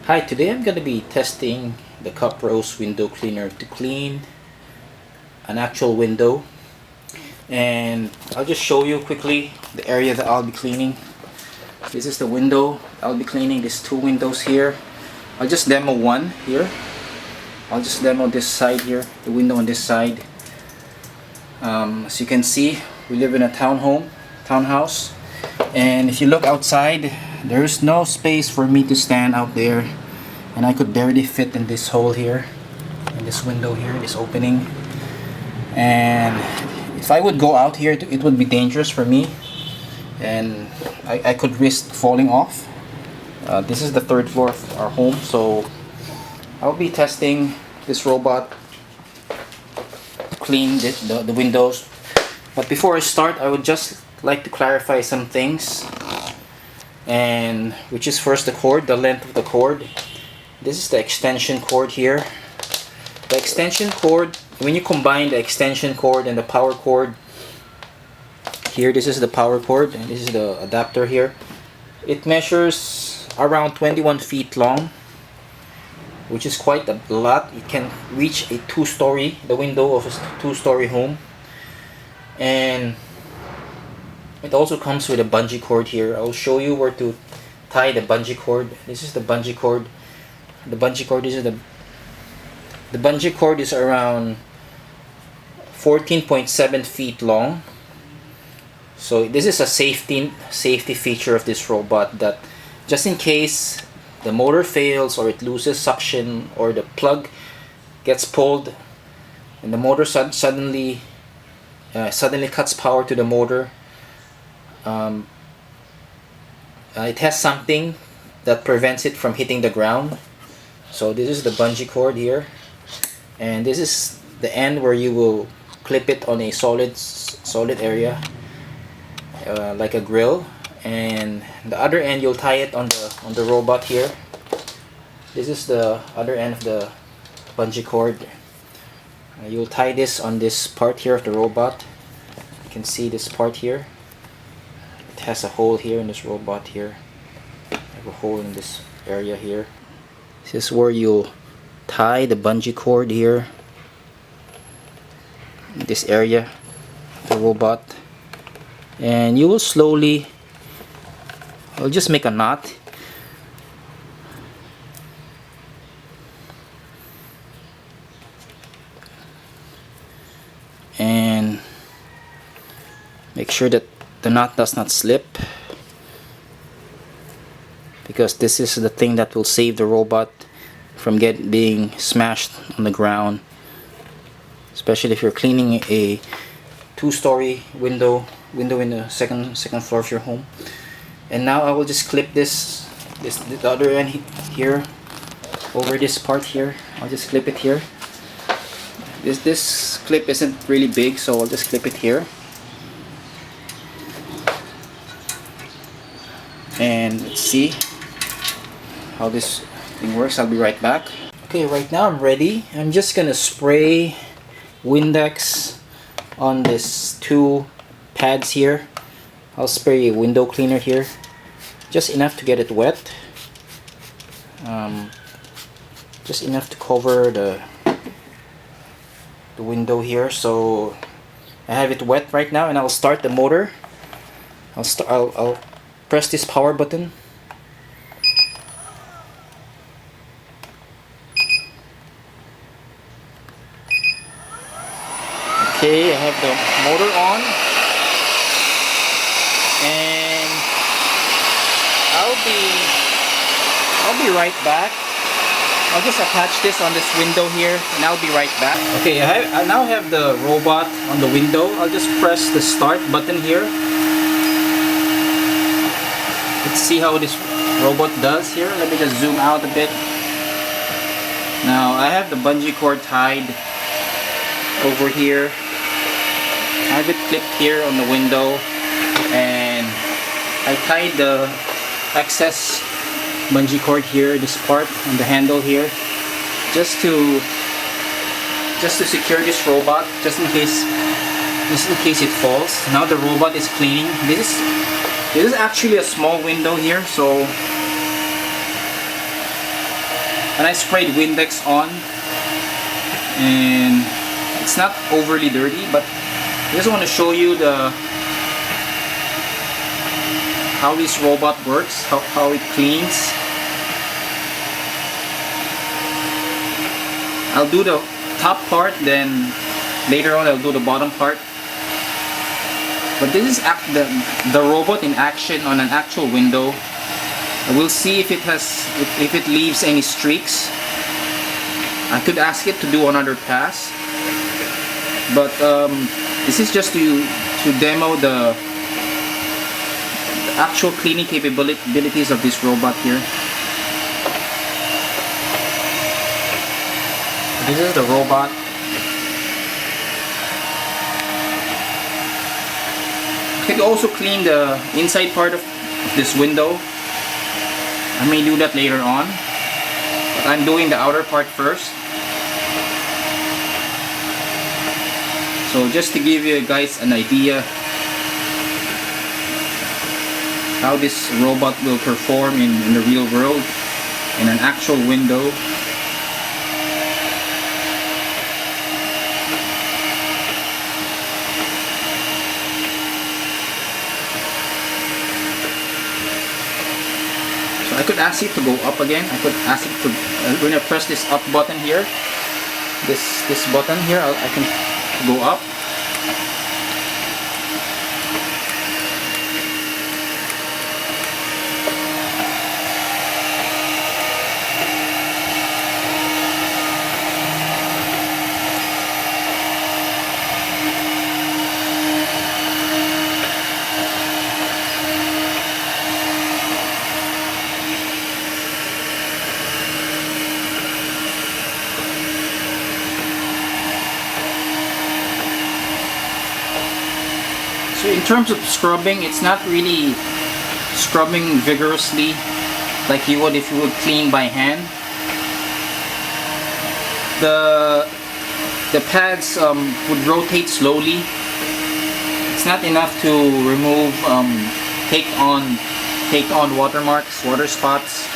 Hi, today I'm going to be testing the Cup Rose window cleaner to clean an actual window, and I'll just show you quickly the area that I'll be cleaning. This is the window I'll be cleaning. These two windows here. I'll just demo one here. I'll just demo this side here, the window on this side. As you can see, we live in a townhouse, and if you look outside, there's no space for me to stand out there, and I could barely fit in this hole here, in this window here, this opening. And if I would go out here, it would be dangerous for me, and I could risk falling off. This is the third floor of our home, so I'll be testing this robot to clean the windows. But before I start, I would just like to clarify some things, and which is first the cord, the length of the cord. This is the extension cord here. The extension cord, when you combine the extension cord and the power cord here, this is the power cord and this is the adapter here. It measures around 21 feet long, which is quite a lot. It can reach a the window of a two-story home. And it also comes with a bungee cord here. I'll show you where to tie the bungee cord. This is the bungee cord. The bungee cord is around 14.7 feet long. So this is a safety feature of this robot, that just in case the motor fails or it loses suction or the plug gets pulled and the motor suddenly cuts power to the motor, it has something that prevents it from hitting the ground. So this is the bungee cord here, and this is the end where you will clip it on a solid area, like a grill, and the other end you'll tie it on the robot here. This is the other end of the bungee cord. You'll tie this on this part here of the robot. You can see this part here. It has a hole here in this robot here. I have a hole in this area here. This is where you'll tie the bungee cord here, in this area of the robot, and you will slowly, I'll just make a knot, and make sure that the knot does not slip, because this is the thing that will save the robot from being smashed on the ground, especially if you're cleaning a two-story window in the second floor of your home. And now I will just clip the other end here over this part here. I'll just clip it here. This clip isn't really big, so I'll just clip it here. And let's see how this thing works. I'll be right back. Okay, right now I'm ready. I'm just gonna spray Windex on these two pads here. I'll spray a window cleaner here, just enough to get it wet, just enough to cover the window here. So I have it wet right now, and I'll start the motor. I'll press this power button. Okay, I have the motor on, and I'll be right back. I'll just attach this on this window here, and I'll be right back. Okay, I now have the robot on the window. I'll just press the start button here. Let's see how this robot does here. Let me just zoom out a bit. Now I have the bungee cord tied over here. I have it clipped here on the window, and I tied the excess bungee cord here, this part on the handle here, just to secure this robot, just in case it falls. Now the robot is cleaning. This is actually a small window here, so And I sprayed Windex on, and it's not overly dirty, but I just want to show you how this robot works, how it cleans. I'll do the top part, then later on I'll do the bottom part. But this is the robot in action on an actual window. We'll see if it leaves any streaks. I could ask it to do another pass, but this is just to demo the actual cleaning capabilities of this robot here. This is the robot. I could also clean the inside part of this window. I may do that later on, but I'm doing the outer part first. So just to give you guys an idea how this robot will perform in the real world, in an actual window. I could ask it to go up again. I could ask it to, when I press this up button here, this button here, I can go up. So in terms of scrubbing, it's not really scrubbing vigorously like you would if you would clean by hand. The pads would rotate slowly. It's not enough to remove take on watermarks, water spots.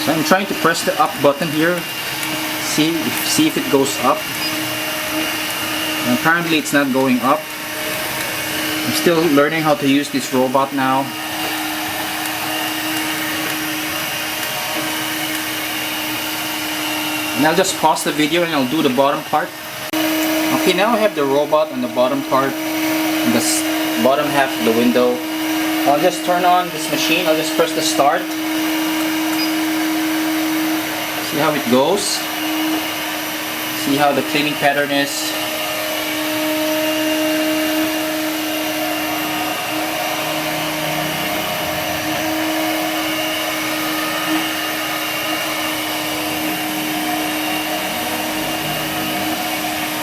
So I'm trying to press the up button here, see if it goes up. And apparently it's not going up. I'm still learning how to use this robot now. And I'll just pause the video and I'll do the bottom part. Okay, now I have the robot on the bottom part, on the bottom half of the window. I'll just turn on this machine. I'll just press the start. See how it goes. See how the cleaning pattern is.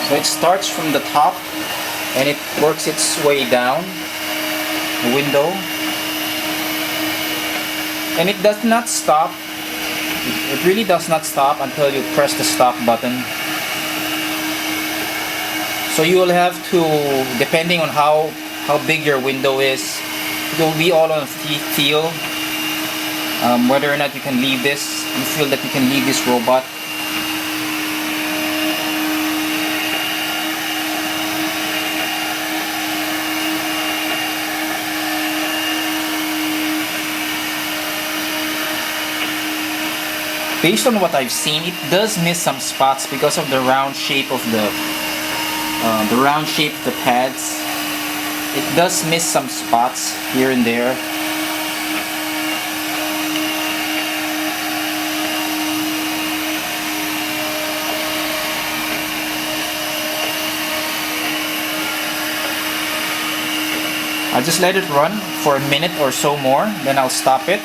So it starts from the top and it works its way down the window, and it does not stop. It really does not stop until you press the stop button. So you will have to, depending on how big your window is, it will be all on feel whether or not you can leave this. You feel that you can leave this robot. Based on what I've seen, it does miss some spots because of the round shape of the pads. It does miss some spots here and there. I'll just let it run for a minute or so more, then I'll stop it.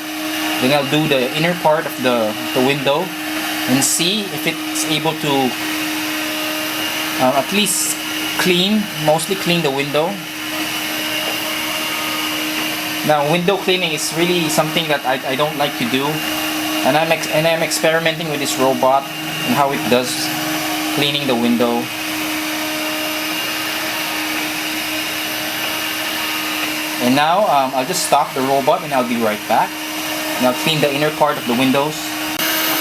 Then I'll do the inner part of the window and see if it's able to at least mostly clean the window. Now, window cleaning is really something that I don't like to do, and I'm experimenting with this robot and how it does cleaning the window. And now I'll just stop the robot and I'll be right back. And I'll clean the inner part of the windows.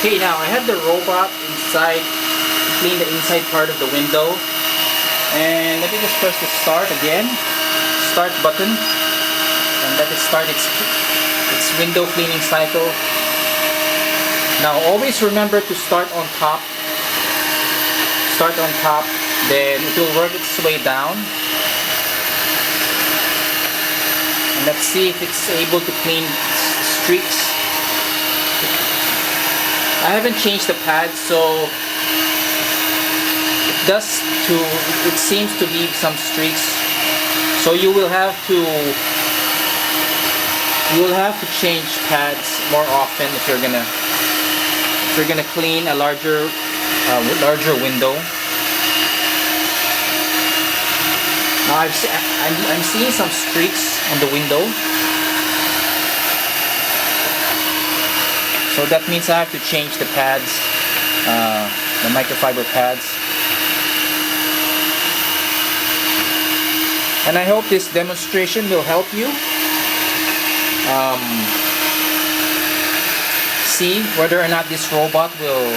Okay, now I have the robot inside to clean the inside part of the window. And let me just press the start again. Start button. And let it start its window cleaning cycle. Now always remember to start on top. Start on top, then it will work its way down. And let's see if it's able to clean streaks. I haven't changed the pad, so it seems to leave some streaks. So you will have to change pads more often if you're gonna clean a larger window. Now I'm seeing some streaks on the window, so that means I have to change the pads, the microfiber pads. And I hope this demonstration will help you see whether or not this robot will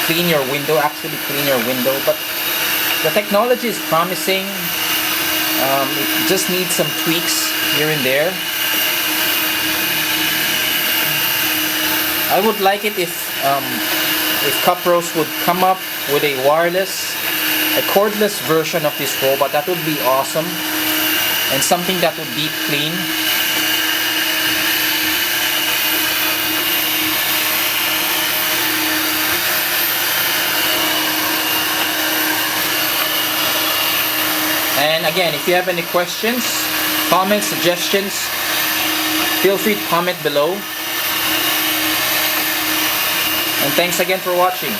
clean your window, actually clean your window. But the technology is promising. It just needs some tweaks here and there. I would like it if Cupros would come up with a cordless version of this robot. That would be awesome, and something that would deep clean. And again, if you have any questions, comments, suggestions, feel free to comment below. And thanks again for watching.